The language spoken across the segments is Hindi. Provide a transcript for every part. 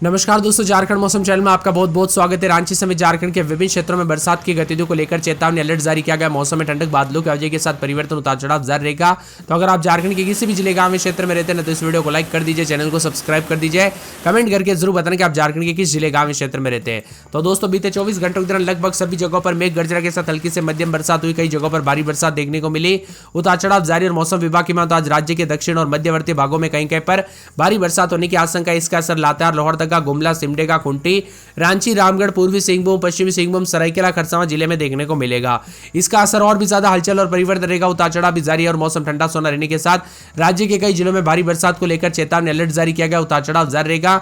नमस्कार दोस्तों, झारखंड मौसम चैनल में आपका बहुत बहुत स्वागत है। रांची समेत झारखंड के विभिन्न क्षेत्रों में बरसात की गतिविधियों को लेकर चेतावनी अलर्ट जारी किया गया। मौसम में ठंडक, बादलों की वजह के साथ परिवर्तन, उतार चढ़ाव जारी रहेगा। तो अगर आप झारखंड के किसी भी जिले, गांव, क्षेत्र में रहते हैं तो इस वीडियो को लाइक कर दीजिए, चैनल को सब्सक्राइब कर दीजिए, कमेंट करके जरूर बताना कि आप झारखंड के किस जिले, गांव, क्षेत्र में रहते हैं। तो दोस्तों, बीते 24 घंटों के दौरान लगभग सभी जगहों पर मेघ गर्जना के साथ हल्की से मध्यम बरसात हुई। कई जगहों पर भारी बरसात देखने को मिली। उतार चढ़ाव जारी और मौसम विभाग की माने आज राज्य के दक्षिण और मध्यवर्ती भागों में कहीं कहीं पर भारी बरसात होने की आशंका है। इसका असर लातेहार, लोहरदगा, गुमला, सिमडेगा, खुंटी, रांची, रामगढ़, पूर्वी सिंहभूम, पश्चिमी सिंहभूम, सरायकेला, खरसावां जिले में देखने को मिलेगा। इसका असर और भी ज्यादा हलचल और परिवर्तन रहेगा। उतार चढ़ाव भी जारी है और मौसम ठंडा सोना रहने के साथ राज्य के कई जिलों में भारी बरसात को लेकर चेतावनी अलर्ट जारी किया गया। उतार चढ़ाव जारी रहेगा।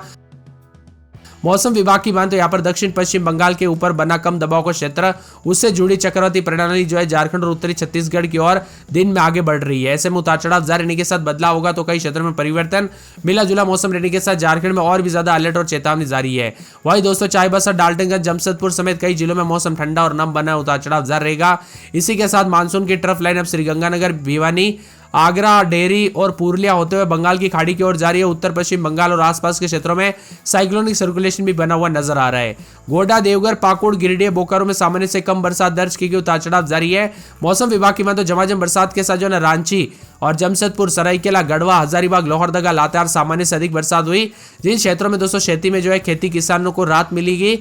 मौसम विभाग की माने तो यहाँ पर दक्षिण पश्चिम बंगाल के ऊपर बना कम दबाव का क्षेत्र, उससे जुड़ी चक्रवाती प्रणाली जो है झारखंड और उत्तरी छत्तीसगढ़ की ओर दिन में आगे बढ़ रही है। ऐसे में उतार चढ़ाव जारी रहने के साथ बदलाव होगा तो कई क्षेत्रों में परिवर्तन, मिला जुला मौसम रहने के साथ झारखंड में और भी ज्यादा अलर्ट और चेतावनी जारी है। वही दोस्तों, चाईबासा, डाल्टनगंज, जमशेदपुर समेत कई जिलों में मौसम ठंडा और नम बना, उतार चढ़ाव जारी रहेगा। इसी के साथ मानसून की ट्रफ लाइन अब श्रीगंगानगर, भिवानी, आगरा, डेहरी और पुरुलिया होते हुए बंगाल की खाड़ी की ओर जा रही है। उत्तर पश्चिम बंगाल और आसपास के क्षेत्रों में साइक्लोनिक सर्कुलेशन भी बना हुआ नजर आ रहा है। गोड्डा, देवघर, पाकुड़, गिरिडीह, बोकारो में सामान्य से कम बरसात दर्ज की गई। उतार चढ़ाव जारी है। मौसम विभाग की माने तो झमाझम बरसात के साथ जो है रांची और जमशेदपुर, सरायकेला, गढ़वा, हजारीबाग, लोहरदगा, लातेहार सामान्य से अधिक बरसात हुई। जिन क्षेत्रों में दोस्तों खेती में जो है खेती किसानों को राहत मिलेगी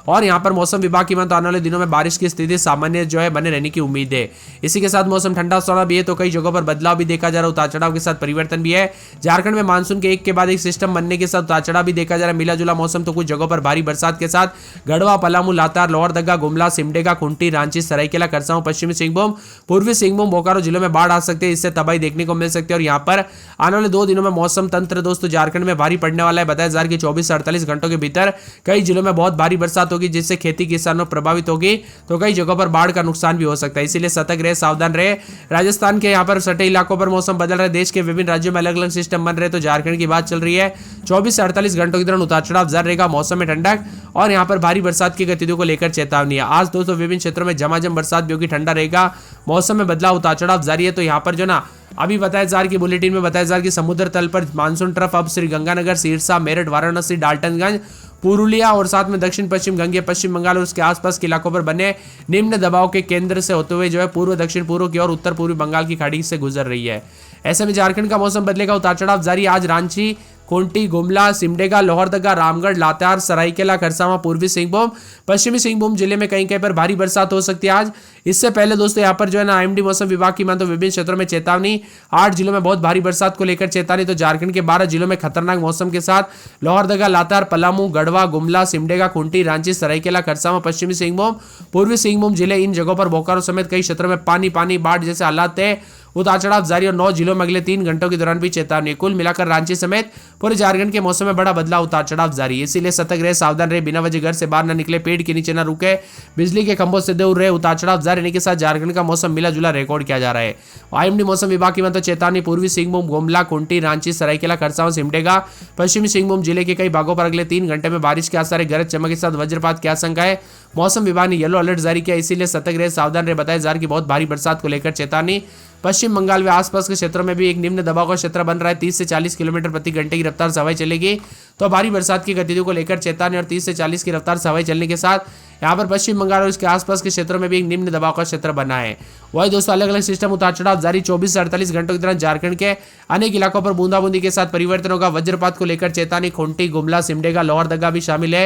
और यहां पर मौसम विभाग की माने तो आने वाले दिनों में बारिश की स्थिति सामान्य जो है बने रहने की उम्मीद है। इसी के साथ मौसम ठंडा सोना भी है तो कई जगहों पर बदलाव भी देखा जा रहा है। उतार चढ़ाव के साथ परिवर्तन भी है। झारखंड में मानसून के एक के बाद एक सिस्टम बनने के साथ उतार चढ़ाव भी देखा जा रहा है। मिला जुला मौसम तो कुछ जगहों पर भारी बरसात के साथ गढ़वा, पलामू, लातेहार, लोहरदगा, गुमला, सिमडेगा, खुंटी, रांची, सरायकेला, खरसावां, पश्चिमी सिंहभूम, पूर्वी सिंहभूम, बोकारो जिलों में बाढ़ आ सकती है। इससे तबाही देखने को मिल सकती है और यहाँ पर आने वाले 2 दिनों में मौसम तंत्र दोस्तों झारखंड में भारी पड़ने वाला है। बताया जा रहा है कि 24 से 48 घंटों के भीतर कई जिलों में बहुत भारी बरसात होगी, जिससे खेती किसानों प्रभावित होगी तो कई जगहों पर बाढ़ का नुकसान भी हो सकता है। इसीलिए सतर्क रहे, सावधान रहे। राजस्थान के यहाँ पर सटे इलाकों पर मौसम बदल रहा है। देश के विभिन्न राज्यों में अलग अलग सिस्टम बन रहे तो झारखंड की बात चल रही है। 24 से 48 घंटों के दौरान उतार चढ़ाव जारी रहेगा। मौसम में ठंडक और यहाँ पर भारी बरसात की गतिविधियों को लेकर चेतावनी है। आज दोस्तों विभिन्न क्षेत्रों में झमाझम बरसात भी होगी, ठंडा रहेगा। मौसम में बदलाव, उतार चढ़ाव जारी है। तो यहाँ पर जो ना अभी बताया जा रहा कि बुलेटिन में बताया जा रहा कि समुद्र तल पर मानसून ट्रफ अब श्रीगंगानगर, सिरसा, मेरठ, वाराणसी, डाल्टनगंज, पुरुलिया और साथ में दक्षिण पश्चिम गंगे, पश्चिम बंगाल और उसके आसपास के इलाकों पर बने निम्न दबाव के केंद्र से होते हुए जो है पूर्व दक्षिण पूर्व की ओर उत्तर पूर्वी बंगाल की खाड़ी से गुजर रही है। ऐसे में झारखंड का मौसम बदलेगा। उतार चढ़ाव जारी। आज रांची, खुंटी, गुमला, सिमडेगा, लोहरदगा, रामगढ़, लातेहार, सरायकेला, खरसावां, पूर्वी सिंहभूम, पश्चिमी सिंहभूम जिले में कहीं कहीं पर भारी बरसात हो सकती है आज। इससे पहले दोस्तों यहाँ पर जो है ना आईएमडी मौसम विभाग की माने तो विभिन्न क्षेत्रों में चेतावनी, 8 जिलों में बहुत भारी बरसात को लेकर चेतावनी। तो झारखंड के 12 जिलों में खतरनाक मौसम के साथ लोहरदगा, लातेहार, पलामू, गढ़वा, गुमला, सिमडेगा, खुंटी, रांची, सरायकेला, खरसावां, पश्चिमी सिंहभूम, पूर्वी सिंहभूम जिले, इन जगहों पर बोकारो समेत कई क्षेत्रों में पानी बाढ़ जैसे हालात है। उतार चढ़ाव जारी और 9 जिलों में अगले 3 घंटों के दौरान भी चेतावनी। कुल मिलाकर रांची समेत पूरे झारखंड के मौसम में बड़ा बदलाव, उतार चढ़ाव जारी। इसीलिए सतर्क रहे, सावधान रहे, बिना वजह घर से बाहर न निकले, पेड़ के नीचे न रुके, बिजली के खंभों से दूर रहे। उतार चढ़ाव जारी रहने के साथ झारखंड का मौसम मिला जुला रिकॉर्ड किया जा रहा है। आईएमडी मौसम विभाग की माने तो चेतावनी, पूर्वी सिंहभूम, गुमला, खुंटी, रांची, सरायकेला, खरसावां, सिमडेगा, पश्चिमी सिंहभूम जिले के कई भागों पर अगले 3 घंटे में बारिश के आसार है। गरज चमक के साथ वज्रपात की आशंका है। मौसम विभाग ने येलो अलर्ट जारी किया। इसीलिए सतर्क रहे, सावधान रहे। बताया जा रहा कि बहुत भारी बरसात को लेकर चेतावनी। पश्चिम बंगाल व आसपास के क्षेत्रों में भी एक निम्न दबाव का क्षेत्र बन रहा है। 30 से 40 किलोमीटर प्रति घंटे की रफ्तार से हवाएं चलेगी तो भारी बरसात की गतिविधियों को लेकर चेतावनी और 30 से 40 की रफ्तार से हवाएं चलने के साथ यहाँ पर पश्चिम बंगाल और इसके आसपास के क्षेत्रों में भी एक निम्न दबाव का क्षेत्र बना है। वही दोस्तों अलग अलग सिस्टम उतार चढ़ाव जारी। 24 से 48 घंटों के दौरान झारखंड के अनेक इलाकों पर बूंदाबूंदी के साथ परिवर्तन होगा। वज्रपात को लेकर चेतावनी। खुंटी, गुमला, सिमडेगा, लोहरदगा भी शामिल है।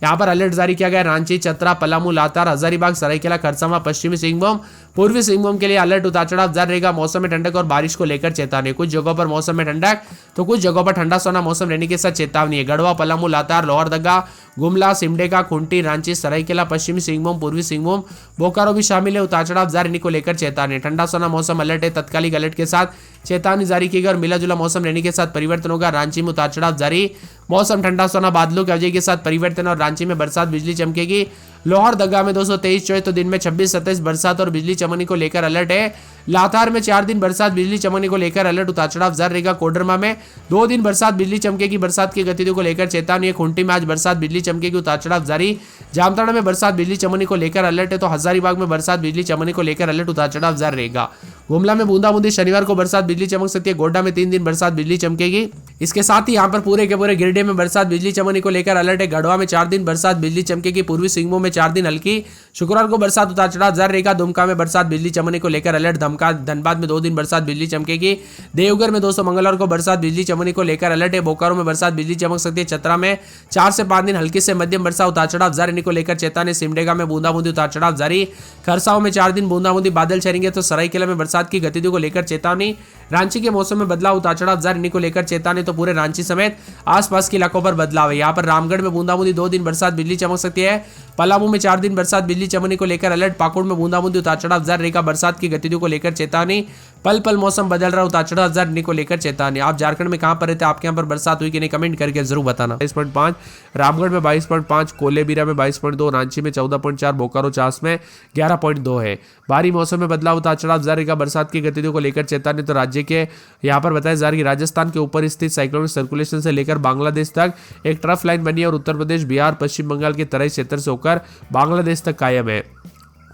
यहाँ पर अलर्ट जारी किया गया। रांची, चतरा, पलामू, लातेहार, हजारीबाग, सरायकेला, खरसावां, पश्चिमी सिंहभूम, पूर्वी सिंहभूम के लिए अलर्ट, उतार चढ़ाव जारी रहेगा। मौसम में ठंडक और बारिश को लेकर चेतावनी। कुछ जगहों पर मौसम में ठंडक तो कुछ जगहों पर ठंडा सोना मौसम रहने के साथ चेतावनी है। गढ़वा, पलामू, लातेहार, लोहरदगा, गुमला, सिमडेगा, खुंटी, रांची, सरायकेला, पश्चिमी सिंहभूम, पूर्वी सिंहभूम, बोकारो भी शामिल है। उतार चढ़ाव जारी को लेकर चेतावनी। ठंडा सोना मौसम अलर्ट है। तत्कालिक अलर्ट के साथ चेतावनी जारी की गई और मिला जुला मौसम रहने के साथ परिवर्तन होगा। रांची में उतार चढ़ाव जारी। मौसम ठंडा सोना, बादलों की वजह के साथ परिवर्तन और रांची में बरसात, बिजली चमकेगी। लोहरदगा में 223-24 तो दिन में 26-27 बरसात और बिजली चमकने को लेकर अलर्ट है। लातेहार में 4 दिन बरसात, बिजली चमकने को लेकर अलर्ट, उतार चढ़ाव जारी रहेगा। कोडरमा में 2 दिन बरसात, बिजली चमकेगी। बरसात की गतिविधियों को लेकर चेतावनी है। खुंटी में आज बरसात, बिजली चमकेगी, उतार चढ़ाव जारी। जामताड़ा में बरसात, बिजली चमकने को लेकर अलर्ट है। तो हजारीबाग में बरसात, बिजली चमकने को लेकर अलर्ट, उतार चढ़ाव जारी रहेगा। गुमला में बूंदाबूंदी, शनिवार को बरसात बिजली चमक सकती है। गोड्डा में 3 दिन बरसात बिजली चमकेगी। इसके साथ ही यहाँ पर पूरे के पूरे गिरिडीह में बरसात बिजली चमकने को लेकर अलर्ट है। गढ़वा में 4 दिन बरसात बिजली चमकेगी। पूर्वी सिंहभूम में 4 दिन हल्की, शुक्रवार को बरसात उतार चढ़ाव जारी रहेगा। दुमका में बरसात बिजली चमकने को लेकर अलर्ट। धनबाद में 2 दिन बरसात बिजली चमकेगी। देवघर में दोस्तों मंगलवार को बरसात बिजली चमकने को लेकर अलर्ट है। बोकारो में बरसात बिजली चमक सकती है। चतरा में 4 से 5 दिन हल्की से मध्यम बरसात उतार चढ़ाव जारी रहने को लेकर चेतावनी। सिमडेगा में बूंदाबूंदी उतार चढ़ाव जारी। खरसाओं में 4 दिन बूंदाबूंदी बादल छाएंगे तो सरायकेला में बरसात की गतिविधियों को लेकर चेतावनी। रांची के मौसम में बदलाव उतार चढ़ाव जारी रहने को लेकर चेतावनी। तो पूरे रांची समेत आसपास के इलाकों पर बदलाव है। यहाँ पर रामगढ़ में बूंदाबूंदी 2 दिन बरसात बिजली चमक सकती है। पलामू में 4 दिन बरसात बिजली चमकने को लेकर अलर्ट। पाकुड़ में बूंदाबूंदी उतार चढ़ाव जारी रहेगा। बरसात की गतिविधियों को लेकर चेतावनी। पल पल मौसम बदल रहा, उतार चढ़ाव जारी रहने को लेकर चेतावनी। आप झारखंड में कहां पर रहते हैं, आपके यहाँ पर बरसात हुई कि नहीं, कमेंट करके जरूर बताना। 22.5, रामगढ़ में 22.5, कोलेबिरा में 22.2, रांची में 14.4, बोकारो चास में 11.2 है। भारी मौसम में बदलाव उतार चढ़ाव जारी रहेगा। बरसात की गतिविधियों को लेकर चेतावनी। तो राज्य के यहाँ पर बताया जा रहा है कि राजस्थान के ऊपर स्थित साइक्लोनिक सर्कुलेशन से लेकर बांग्लादेश तक एक ट्रफ लाइन बनी है और उत्तर प्रदेश, बिहार, पश्चिम बंगाल के तराई क्षेत्र से होकर बांग्लादेश तक कायम है।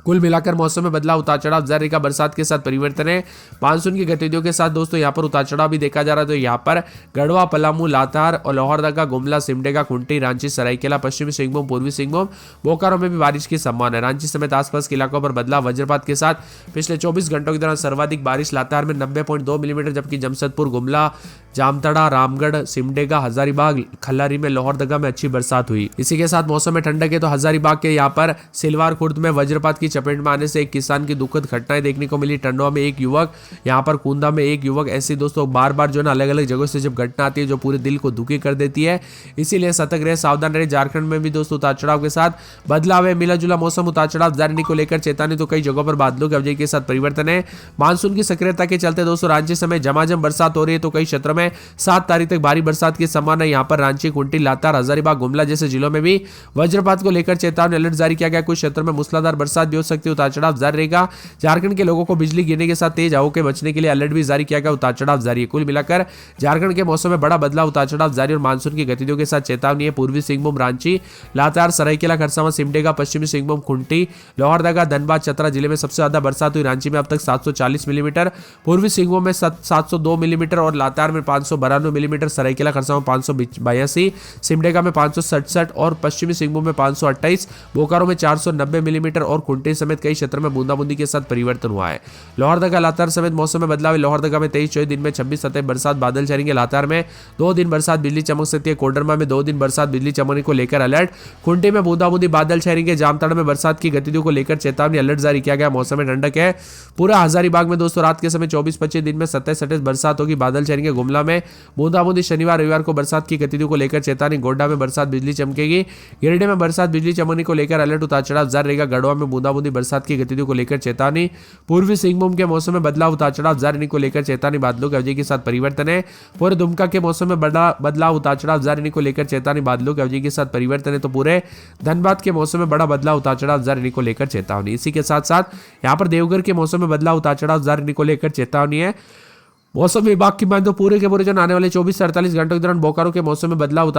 कुल मिलाकर मौसम में बदलाव, उतार चढ़ाव जारी रहेगा। बरसात के साथ परिवर्तन है। मानसून की गतिविधियों के साथ दोस्तों यहाँ पर उतार चढ़ाव भी देखा जा रहा है। तो यहाँ पर गढ़वा, पलामू, लातेहार और लोहरदगा, गुमला, सिमडेगा, खुंटी, रांची, सरायकेला, पश्चिमी सिंहभूम, पूर्वी सिंहभूम, बोकारो में भी बारिश की संभावना है। रांची समेत आसपास के इलाकों पर बदलाव, वज्रपात के साथ पिछले 24 घंटों के दौरान सर्वाधिक बारिश लातेहार में 90.2 मिलीमीटर, जबकि जमशेदपुर, गुमला, जामताड़ा, रामगढ़, सिमडेगा, हजारीबाग, खल्लारी में, लोहरदगा में अच्छी बरसात हुई। इसी के साथ मौसम में ठंडक है। तो हजारीबाग के यहाँ पर सिलवार खुर्द में वज्रपात की चपेट में आने से एक किसान की दुखद घटनाएं देखने को मिली। टंडवा में एक युवक, यहाँ पर कुंदा में एक युवक। ऐसे दोस्तों बार बार जो है ना अलग अलग जगहों से जब घटना आती है जो पूरे दिल को दुखी कर देती है, इसीलिए सतर्क रहे, सावधान रहे। झारखंड में भी दोस्तों उतार चढ़ाव के साथ बदलाव है। मिला जुला मौसम, उतार चढ़ाव जारी को लेकर चेतावनी। तो कई जगहों पर बादलों की अवधि के साथ परिवर्तन है। मानसून की सक्रियता के चलते दोस्तों रांची समय झमाझम बरसात हो रही है। तो कई क्षेत्रों में 7 तारीख तक भारी बरसात की संभावना है। यहाँ पर रांची, कुंटी, लातेहार, हजारीबाग, गुमला जैसे जिलों में भी वज्रपात को लेकर चेतावनी, अलर्ट जारी किया गया। कुछ क्षेत्रों में मूसलाधार बरसात भी हो सकती है। उतार चढ़ाव जारी रहेगा। झारखंड के लोगों को बिजली गिरने के साथ तेज हवाओं के बचने के लिए अलर्ट भी जारी किया गया। उतार चढ़ाव जारी है। कुल मिलाकर झारखंड के मौसम में बड़ा बदलाव, उतार चढ़ाव जारी और मानसून की गतिविधियों के साथ चेतावनी है। पूर्वी सिंहभूम, रांची, लातेहार, सरायकेला, खरसावां, सिमडेगा, पश्चिमी सिंहभूम, खुंटी, लोहरदगा, धनबाद, चतरा जिले में सबसे ज्यादा बरसात हुई। रांची में अब तक 740 मिलीमीटर, पूर्वी सिंहभूम में 702 मिलीमीटर और लातेहार में 592 मिलीमीटर, सरायकेला, खरसावां 582, सिमडेगा में 567 और पश्चिमी सिंहभूम में 528, बोकारो में 490 मिलीमीटर और खुंटी समेत कई क्षेत्रों में बूंदाबूंदी के साथ परिवर्तन हुआ है। लोहरदगा, लातेहार समेत मौसम में बदलाव है। लोहरदगा में 23-24 दिन में 26 सतह बरसात, बादल छाएंगे। लातेहार में 2 दिन बरसात बिजली चमक सकती है। कोडरमा में 2 दिन बरसात बिजली चमकने को लेकर अलर्ट। खुंटी में बूंदाबूंदी बादल छाएंगे। जामताड़ा में बरसात की गतिविधियों को लेकर चेतावनी, अलर्ट जारी किया गया। मौसम में ठंडक है। पूरा हजारीबाग में दोस्तों रात के समय 24-25 दिन में 27 बरसात होगी, बादल छाएंगे। गुमला में बूंदाबूंदी, शनिवार रविवार को बरसात की गतिविधियों को लेकर चेतावनी। गोड्डा में बरसात बिजली चमकेगी। गिरिडीह में बरसात बिजली चमकने को लेकर अलर्ट, उतार चढ़ाव जारी रहेगा। गढ़वा में बूंदाबूंदी बरसात की गतिविधियों को लेकर चेतावनी। पूर्वी सिंहभूम के मौसम में बदलाव, उतार चढ़ाव जारी रहने को लेकर चेतावनी। बादलों की अवधि के साथ परिवर्तन है। पूरे दुमका के मौसम में बड़ा बदलाव, उतार चढ़ाव जारी रहने को लेकर चेतावनी। बादलों की अवधि के साथ परिवर्तन है। तो पूरे धनबाद के मौसम में बड़ा बदलाव, उतार चढ़ाव जारी रहने को लेकर चेतावनी। इसी के साथ साथ यहाँ पर देवघर के मौसम में बदलाव, उतार चढ़ाव जारी रहने को लेकर चेतावनी है। मौसम विभाग की माने तो पूरे के पूरे जो आने वाले 24 से 48 घंटों के दौरान बोकारो के मौसम में बदलाव, उतार